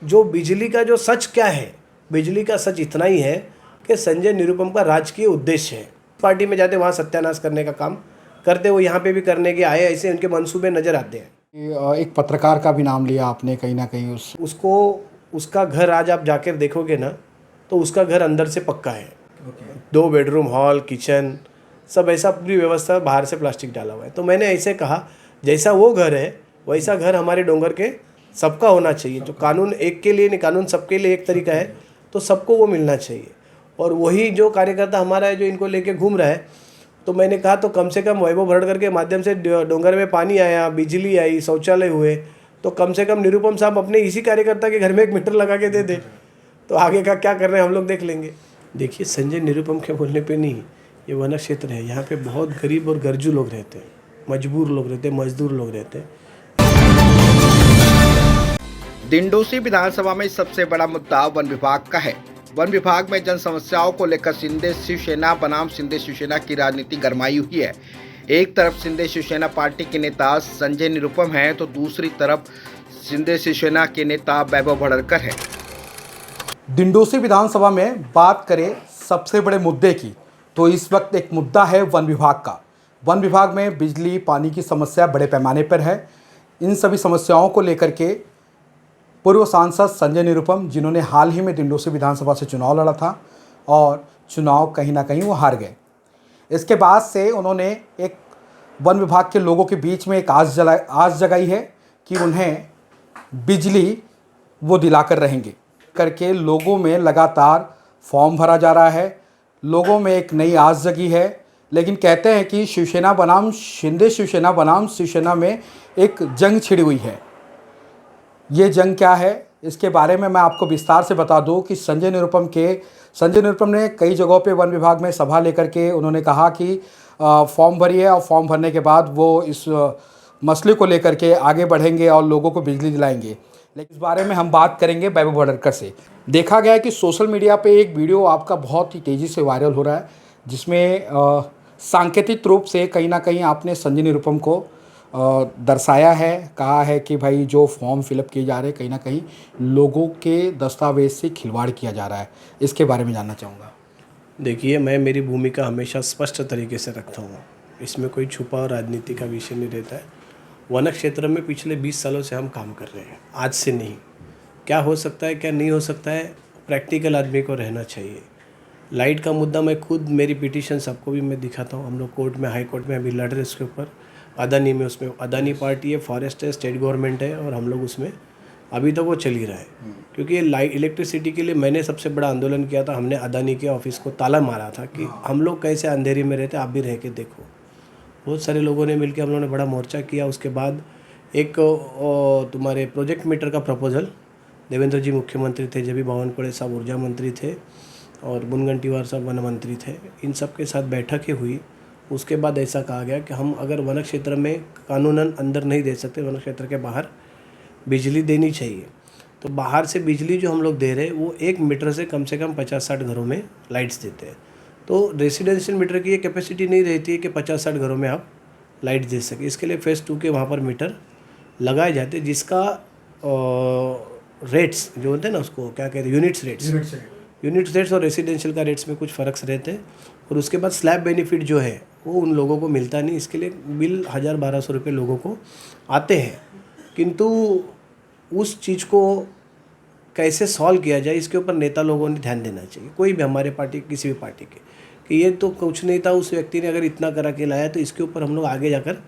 जो बिजली का जो सच क्या है, बिजली का सच इतना ही है कि संजय निरुपम का राजकीय उद्देश्य है। पार्टी में जाते वहाँ सत्यानाश करने का काम करते, वो यहाँ पे भी करने के आए, ऐसे उनके मंसूबे नज़र आते हैं। एक पत्रकार का भी नाम लिया आपने कहीं ना कहीं उसको उसका घर आज आप जाकर देखोगे ना तो उसका घर अंदर से पक्का है। 2 बेडरूम, हॉल, किचन, सब ऐसा पूरी व्यवस्था, बाहर से प्लास्टिक डाला हुआ है। तो मैंने ऐसे कहा जैसा वो घर है वैसा घर हमारे डोंगर के सबका होना चाहिए। जो कानून एक के लिए नहीं, कानून सबके लिए एक तरीका है, तो सबको वो मिलना चाहिए। और वही जो कार्यकर्ता हमारा है जो इनको लेके घूम रहा है, तो मैंने कहा तो कम से कम वैभव भड़कर के माध्यम से डोंगर में पानी आया, बिजली आई, शौचालय हुए, तो कम से कम निरुपम साहब अपने इसी कार्यकर्ता के घर में 1 मीटर लगा के दे दे, तो आगे का क्या कर रहे हैं हम लोग देख लेंगे। देखिए, संजय निरुपम के बोलने पे नहीं, ये वन क्षेत्र है, यहाँ पे बहुत गरीब और गरजू लोग रहते हैं, मजबूर लोग रहते हैं, मजदूर लोग रहते हैं। डिंडोसी विधानसभा में सबसे बड़ा मुद्दा वन विभाग का है। वन विभाग में जन समस्याओं को लेकर शिंदे शिवसेना बनाम शिंदे शिवसेना की राजनीति गरमाई हुई है। एक तरफ शिंदे शिवसेना पार्टी के नेता संजय निरुपम हैं, तो दूसरी तरफ शिंदे शिवसेना के नेता वैभव भड़कर हैं। डिंडोसी विधानसभा में बात करें सबसे बड़े मुद्दे की, तो इस वक्त एक मुद्दा है वन विभाग का। वन विभाग में बिजली, पानी की समस्या बड़े पैमाने पर है। इन सभी समस्याओं को लेकर के पूर्व सांसद संजय निरुपम, जिन्होंने हाल ही में डिंडोसी विधानसभा से चुनाव लड़ा था और चुनाव कहीं ना कहीं वो हार गए, इसके बाद से उन्होंने एक वन विभाग के लोगों के बीच में एक आस जगाई है कि उन्हें बिजली वो दिलाकर रहेंगे करके लोगों में लगातार फॉर्म भरा जा रहा है। लोगों में एक नई आस जगी है, लेकिन कहते हैं कि शिवसेना बनाम शिंदे शिवसेना बनाम शिवसेना में एक जंग छिड़ी हुई है। ये जंग क्या है, इसके बारे में मैं आपको विस्तार से बता दूं कि संजय निरुपम ने कई जगहों पे वन विभाग में सभा लेकर के उन्होंने कहा कि फॉर्म भरिए और फॉर्म भरने के बाद वो इस मसले को लेकर के आगे बढ़ेंगे और लोगों को बिजली दिलाएंगे। लेकिन इस बारे में हम बात करेंगे वैभव भड़कर से। देखा गया है कि सोशल मीडिया पे एक वीडियो आपका बहुत ही तेज़ी से वायरल हो रहा है, जिसमें सांकेतिक रूप से कहीं ना कहीं आपने संजय निरुपम को दर्शाया है, कहा है कि भाई जो फॉर्म फिलअप किए जा रहे हैं कहीं ना कहीं लोगों के दस्तावेज से खिलवाड़ किया जा रहा है। इसके बारे में जानना चाहूँगा। देखिए, मैं मेरी भूमिका हमेशा स्पष्ट तरीके से रखता हूँ, इसमें कोई छुपा और राजनीति का विषय नहीं रहता है। वन क्षेत्र में पिछले 20 सालों से हम काम कर रहे हैं, आज से नहीं। क्या हो सकता है, क्या नहीं हो सकता है, प्रैक्टिकल आदमी को रहना चाहिए। लाइट का मुद्दा मैं खुद, मेरी पिटीशन सबको भी मैं दिखाता हूँ। हम लोग कोर्ट में, हाई कोर्ट में अभी लड़ रहे इसके ऊपर। अदानी में, उसमें अदानी पार्टी है, फॉरेस्ट है, स्टेट गवर्नमेंट है, और हम लोग उसमें अभी तक वो चल ही रहा है। क्योंकि ये लाइट इलेक्ट्रिसिटी के लिए मैंने सबसे बड़ा आंदोलन किया था। हमने अदानी के ऑफिस को ताला मारा था कि हम लोग कैसे अंधेरे में रहते, आप भी रह के देखो। बहुत सारे लोगों ने मिलकर हम लोगों ने बड़ा मोर्चा किया। उसके बाद एक तुम्हारे प्रोजेक्ट मीटर का प्रपोजल, देवेंद्र जी मुख्यमंत्री थे, जब भी बावनकुळे साहब ऊर्जा मंत्री थे और मुनगंटीवार साहब वन मंत्री थे, इन सब के साथ बैठकें हुई। उसके बाद ऐसा कहा गया कि हम अगर वन क्षेत्र में कानूनन अंदर नहीं दे सकते, वन क्षेत्र के बाहर बिजली देनी चाहिए। तो बाहर से बिजली जो हम लोग दे रहे हैं वो 1 मीटर से कम 50-60 घरों में लाइट्स देते हैं। तो रेसिडेंशियल मीटर की ये कैपेसिटी नहीं रहती है कि 50-60 घरों में आप लाइट दे सके। इसके लिए फेज़ 2 के वहाँ पर मीटर लगाए जाते हैं, जिसका रेट्स जो होते हैं ना, उसको क्या कहते हैं, यूनिट्स रेट्स और रेसिडेंशियल का रेट्स में कुछ फ़र्क रहते हैं। और उसके बाद स्लैब बेनिफिट जो है वो उन लोगों को मिलता नहीं। इसके लिए बिल 1000-1200 रुपये लोगों को आते हैं। किंतु उस चीज़ को कैसे सॉल्व किया जाए, इसके ऊपर नेता लोगों ने ध्यान देना चाहिए। कोई भी, हमारे पार्टी, किसी भी पार्टी के, कि ये तो कुछ नहीं था, उस व्यक्ति ने अगर इतना करा के लाया तो इसके ऊपर हम लोग आगे जाकर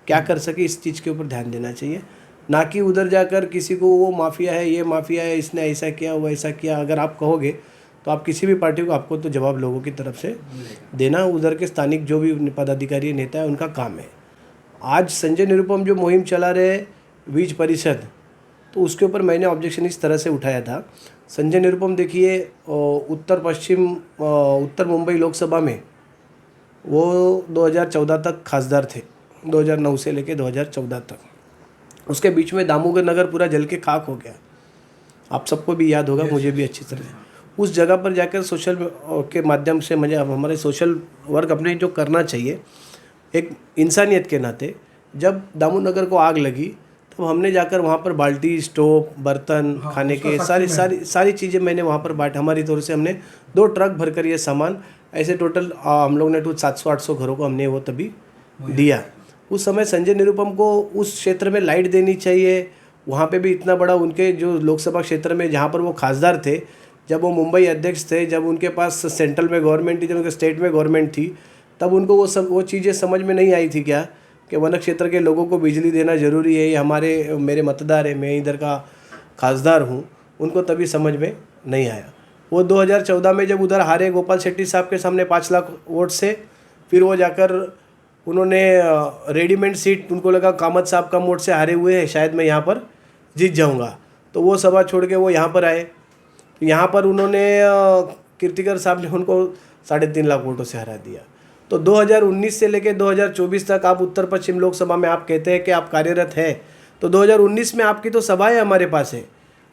क्या कर सके, इस चीज़ के ऊपर ध्यान देना चाहिए। ना कि उधर जाकर किसी को वो माफिया है, ये माफिया है, इसने ऐसा किया, वो ऐसा किया। अगर आप कहोगे तो आप किसी भी पार्टी को, आपको तो जवाब लोगों की तरफ से देना उधर के स्थानिक जो भी पदाधिकारी नेता है उनका काम है। आज संजय निरुपम जो मुहिम चला रहे बीज परिषद, तो उसके ऊपर मैंने ऑब्जेक्शन इस तरह से उठाया था। संजय निरुपम देखिए, उत्तर मुंबई लोकसभा में वो 2014 तक खासदार थे, 2009 से लेकर 2014 तक। उसके बीच में दामोदर नगर पूरा जल के खाक हो गया, आप सबको भी याद होगा, मुझे भी अच्छी तरह। उस जगह पर जाकर सोशल के माध्यम से मुझे हमारे सोशल वर्क अपने जो करना चाहिए, एक इंसानियत के नाते, जब दामोदर नगर को आग लगी तो हमने जाकर वहाँ पर बाल्टी, स्टोव, बर्तन, खाने के सारी चीज़ें मैंने वहाँ पर बांट, हमारी तरफ से हमने 2 ट्रक भरकर ये सामान ऐसे टोटल हम लोग ने 700-800 घरों को हमने वो तभी दिया। उस समय संजय निरुपम को उस क्षेत्र में लाइट देनी चाहिए। वहाँ पे भी इतना बड़ा उनके जो लोकसभा क्षेत्र में जहाँ पर वो खासदार थे, जब वो मुंबई अध्यक्ष थे, जब उनके पास सेंट्रल में गवर्नमेंट थी, जब उनके स्टेट में गवर्नमेंट थी, तब उनको वो चीज़ें समझ में नहीं आई थी क्या कि वन क्षेत्र के लोगों को बिजली देना ज़रूरी है, ये मेरे मतदार है, मैं इधर का खासदार हूँ, उनको तभी समझ में नहीं आया। वो 2014 में जब उधर हारे गोपाल शेट्टी साहब के सामने 5 लाख वोट से, फिर वो जाकर उन्होंने रेडीमेड सीट, उनको लगा कामत साहब कम वोट से हारे हुए हैं, शायद मैं यहाँ पर जीत जाऊँगा, तो वो सभा छोड़ के वो यहाँ पर आए। यहाँ पर उन्होंने कीर्तिकर साहब ने उनको 3.5 लाख वोटों से हरा दिया। तो 2019 से लेकर 2024 तक आप उत्तर पश्चिम लोकसभा में आप कहते हैं कि आप कार्यरत हैं, तो 2019 में आपकी तो सभाएं हमारे पास है।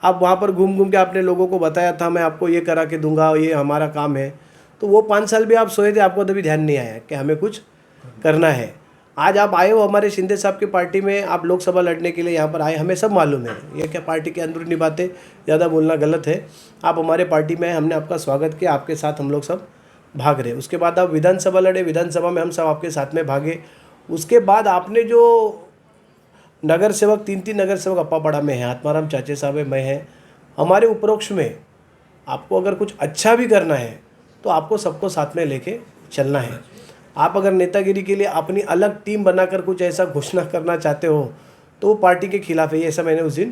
आप वहाँ पर घूम के आपने लोगों को बताया था मैं आपको ये करा के दूंगा, ये हमारा काम है। तो वो 5 साल भी आप सोए थे, आपको तभी ध्यान नहीं आया कि हमें कुछ करना है। आज आप आए हो हमारे शिंदे साहब की पार्टी में, आप लोकसभा लड़ने के लिए यहाँ पर आए, हमें सब मालूम है। ये क्या पार्टी के अंदरूनी बातें ज़्यादा बोलना गलत है। आप हमारे पार्टी में, हमने आपका स्वागत किया, आपके साथ हम लोग सब भाग रहे। उसके बाद आप विधानसभा लड़े, विधानसभा में हम सब आपके साथ में भागे। उसके बाद आपने जो नगर सेवक 3 नगर सेवक अप्पापाड़ा में हैं, आत्माराम चाचे साहब है, मैं हैं, हमारे उपरोक्ष में आपको अगर कुछ अच्छा भी करना है तो आपको सबको साथ में लेके चलना है। आप अगर नेतागिरी के लिए अपनी अलग टीम बनाकर कुछ ऐसा घोषणा करना चाहते हो तो वो पार्टी के खिलाफ है। ऐसा मैंने उस दिन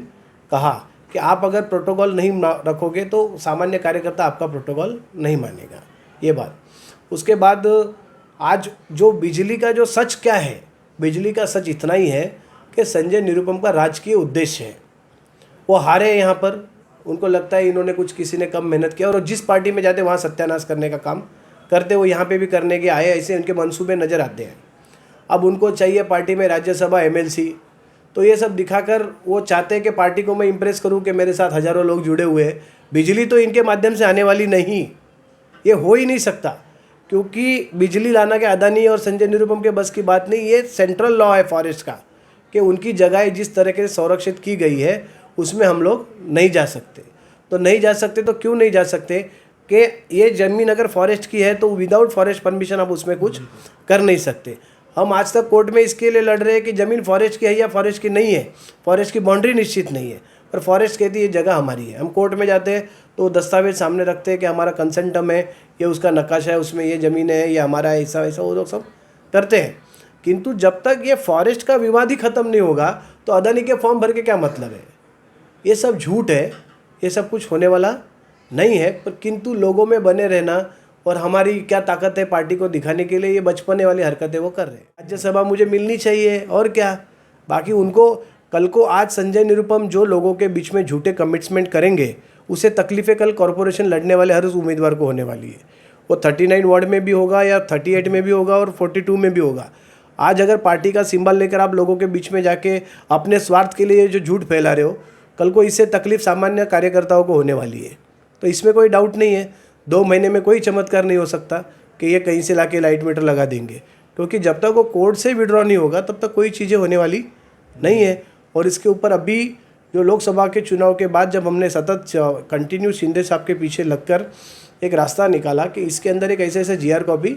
कहा कि आप अगर प्रोटोकॉल नहीं रखोगे तो सामान्य कार्यकर्ता आपका प्रोटोकॉल नहीं मानेगा, ये बात। उसके बाद आज जो बिजली का जो सच क्या है, बिजली का सच इतना ही है कि संजय निरुपम का राजकीय उद्देश्य है। वो हारे यहाँ पर, उनको लगता है इन्होंने कुछ, किसी ने कम मेहनत किया, और जिस पार्टी में जाते वहाँ सत्यानाश करने का काम करते, वो यहाँ पे भी करने के आए, ऐसे उनके मंसूबे नज़र आते हैं। अब उनको चाहिए पार्टी में राज्यसभा, एमएलसी, तो ये सब दिखाकर वो चाहते हैं कि पार्टी को मैं इंप्रेस करूँ कि मेरे साथ हज़ारों लोग जुड़े हुए हैं। बिजली तो इनके माध्यम से आने वाली नहीं, ये हो ही नहीं सकता, क्योंकि बिजली लाना के अदानी और संजय निरुपम के बस की बात नहीं। ये सेंट्रल लॉ है फॉरेस्ट का कि उनकी जगह जिस तरीके से संरक्षित की गई है उसमें हम लोग नहीं जा सकते। तो नहीं जा सकते तो क्यों नहीं जा सकते कि ये ज़मीन अगर फॉरेस्ट की है तो विदाउट फॉरेस्ट परमिशन आप उसमें कुछ कर नहीं सकते। हम आज तक कोर्ट में इसके लिए लड़ रहे हैं कि ज़मीन फॉरेस्ट की है या फॉरेस्ट की नहीं है, फॉरेस्ट की बाउंड्री निश्चित नहीं है, पर फॉरेस्ट कहती है ये जगह हमारी है। हम कोर्ट में जाते हैं तो दस्तावेज सामने रखते हैं कि हमारा कंसेंटम है, ये उसका नक्काशा है, उसमें ये ज़मीन है, ये हमारा है, ऐसा वैसा वो लोग सब करते हैं। किंतु जब तक ये फॉरेस्ट का विवाद ही ख़त्म नहीं होगा तो अदानी के फॉर्म भर के क्या मतलब है। ये सब झूठ है, ये सब कुछ होने वाला नहीं है। पर किंतु लोगों में बने रहना और हमारी क्या ताकत है पार्टी को दिखाने के लिए ये बचपने वाली हरकतें वो कर रहे हैं। राज्यसभा मुझे मिलनी चाहिए और क्या, बाकी उनको कल को आज संजय निरुपम जो लोगों के बीच में झूठे कमिटमेंट करेंगे उसे तकलीफ़ें कल कॉरपोरेशन लड़ने वाले हर उस उम्मीदवार को होने वाली है। वो 39 वार्ड में भी होगा या 38 में भी होगा और 42 में भी होगा। आज अगर पार्टी का सिंबल लेकर आप लोगों के बीच में जाके अपने स्वार्थ के लिए जो झूठ फैला रहे हो, कल को इससे तकलीफ सामान्य कार्यकर्ताओं को होने वाली है। तो इसमें कोई डाउट नहीं है, 2 महीने में कोई चमत्कार नहीं हो सकता कि ये कहीं से लाके लाइट मीटर लगा देंगे, क्योंकि जब तक वो कोर्ट से विड्रॉ नहीं होगा तब तक कोई चीज़ें होने वाली नहीं है। और इसके ऊपर अभी जो लोकसभा के चुनाव के बाद जब हमने सतत कंटिन्यू शिंदे साहब के पीछे लगकर एक रास्ता निकाला कि इसके अंदर एक ऐसे GR कॉपी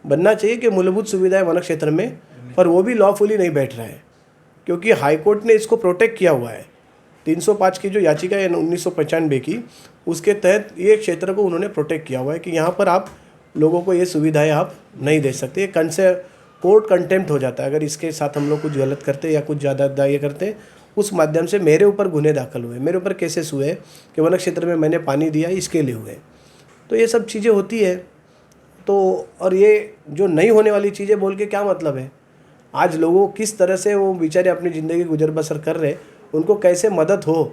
बनना चाहिए कि मूलभूत सुविधाएं वन क्षेत्र में, पर वो भी लॉफुली नहीं बैठ रहा है, क्योंकि हाईकोर्ट ने इसको प्रोटेक्ट किया हुआ है। 305 की जो याचिका है 1995 की, उसके तहत ये क्षेत्र को उन्होंने प्रोटेक्ट किया हुआ है कि यहाँ पर आप लोगों को ये सुविधाएं आप नहीं दे सकते। कोर्ट कंटेम्प्ट हो जाता है अगर इसके साथ हम लोग कुछ गलत करते या कुछ ज़्यादा ये करते। उस माध्यम से मेरे ऊपर गुन्हे दाखिल हुए, मेरे ऊपर केसेस हुए कि वन क्षेत्र में मैंने पानी दिया इसके लिए हुए। तो ये सब चीज़ें होती है। तो और ये जो नहीं होने वाली चीज़ें बोल के क्या मतलब है। आज लोगों किस तरह से वो बेचारे अपनी ज़िंदगी गुजर बसर कर रहे, उनको कैसे मदद हो,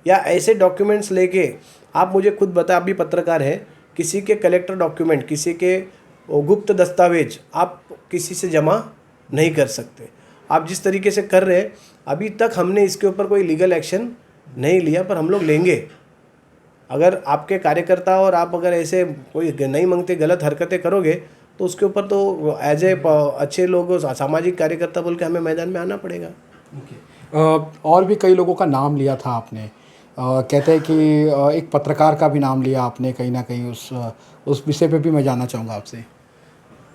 या ऐसे डॉक्यूमेंट्स लेके आप मुझे खुद बता, आप भी पत्रकार हैं, किसी के कलेक्टर डॉक्यूमेंट, किसी के गुप्त दस्तावेज आप किसी से जमा नहीं कर सकते। आप जिस तरीके से कर रहे हैं, अभी तक हमने इसके ऊपर कोई लीगल एक्शन नहीं लिया, पर हम लोग लेंगे। अगर आपके कार्यकर्ता और आप अगर ऐसे कोई नहीं मांगते गलत हरकतें करोगे तो उसके ऊपर तो एज ए अच्छे लोग सामाजिक कार्यकर्ता बोल के हमें मैदान में आना पड़ेगा। और भी कई लोगों का नाम लिया था आपने। कहते हैं कि एक पत्रकार का भी नाम लिया आपने कहीं ना कहीं, उस विषय पे भी मैं जानना चाहूँगा आपसे।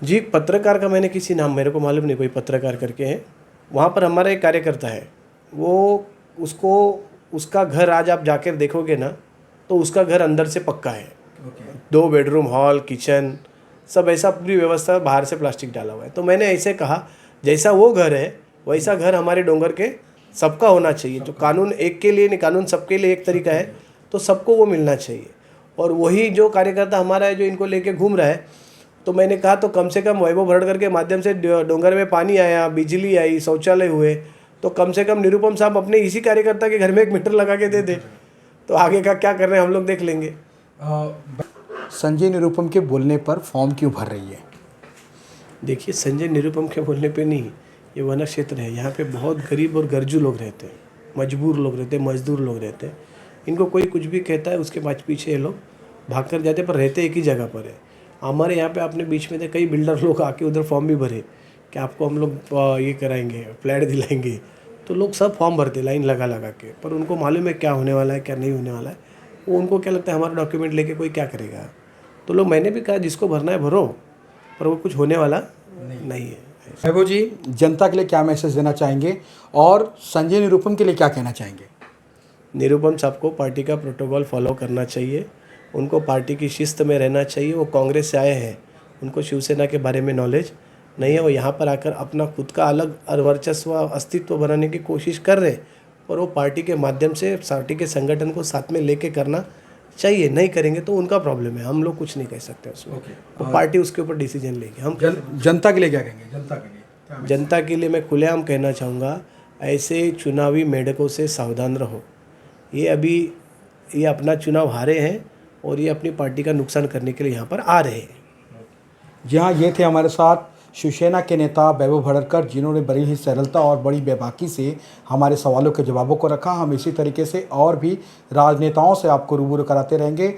जी, पत्रकार का मैंने किसी नाम, मेरे को मालूम नहीं कोई पत्रकार करके है। वहाँ पर हमारा एक कार्यकर्ता है, वो उसको उसका घर आज आप जाकर देखोगे ना, तो उसका घर अंदर से पक्का है। 2 बेडरूम, हॉल, किचन, सब ऐसा पूरी व्यवस्था, बाहर से प्लास्टिक डाला हुआ है। तो मैंने ऐसे कहा, जैसा वो घर है वैसा घर हमारे डोंगर के सबका होना चाहिए। जो कानून एक के लिए नहीं, कानून सबके लिए एक तरीका है, तो सबको वो मिलना चाहिए। और वही जो कार्यकर्ता हमारा है जो इनको लेके घूम रहा है, तो मैंने कहा तो कम से कम वैभव भरड़कर के माध्यम से डोंगर में पानी आया, बिजली आई, शौचालय हुए, तो कम से कम निरुपम साहब अपने इसी कार्यकर्ता के घर में 1 मीटर लगा के दे दे, तो आगे का क्या कर रहे हैं हम लोग देख लेंगे। संजय निरुपम के बोलने पर फॉर्म क्यों भर रही है? देखिए, संजय निरुपम के बोलने पे नहीं, ये वन क्षेत्र है, यहाँ पे बहुत गरीब और गरजू लोग रहते हैं, मजबूर लोग रहते हैं, मजदूर लोग रहते हैं। इनको कोई कुछ भी कहता है उसके पीछे ये लोग भाग कर जाते, पर रहते एक ही जगह पर है। हमारे यहाँ पे अपने बीच में थे कई बिल्डर लोग आके उधर फॉर्म भी भरे कि आपको हम लोग ये कराएंगे, फ्लैट दिलाएंगे, तो लोग सब फॉर्म भरते लाइन लगा लगा के, पर उनको मालूम है क्या होने वाला है क्या नहीं होने वाला है। वो उनको क्या लगता है हमारा डॉक्यूमेंट लेके कोई क्या करेगा। तो लोग, मैंने भी कहा जिसको भरना है भरो, पर वो कुछ होने वाला नहीं है। वैभव जी, जनता के लिए क्या मैसेज देना चाहेंगे और संजय निरुपम के लिए क्या कहना चाहेंगे? निरुपम साहब को पार्टी का प्रोटोकॉल फॉलो करना चाहिए, उनको पार्टी की शिस्त में रहना चाहिए। वो कांग्रेस से आए हैं, उनको शिवसेना के बारे में नॉलेज नहीं है। वो यहाँ पर आकर अपना खुद का अलग और वर्चस्व अस्तित्व बनाने की कोशिश कर रहे हैं, और वो पार्टी के माध्यम से पार्टी के संगठन को साथ में लेके करना चाहिए। नहीं करेंगे तो उनका प्रॉब्लम है, हम लोग कुछ नहीं कह सकते उसमें। तो पार्टी उसके ऊपर डिसीजन लेगी। हम जनता के लिए क्या कहेंगे? जनता के लिए मैं खुलेआम कहना चाहूँगा, ऐसे चुनावी मेढकों से सावधान रहो। ये अपना चुनाव हारे हैं और ये अपनी पार्टी का नुकसान करने के लिए यहाँ पर आ रहे हैं। जी हाँ, ये थे हमारे साथ शिवसेना के नेता वैभव भड़ड़कर, जिन्होंने बड़ी ही सरलता और बड़ी बेबाकी से हमारे सवालों के जवाबों को रखा। हम इसी तरीके से और भी राजनेताओं से आपको रूबरू कराते रहेंगे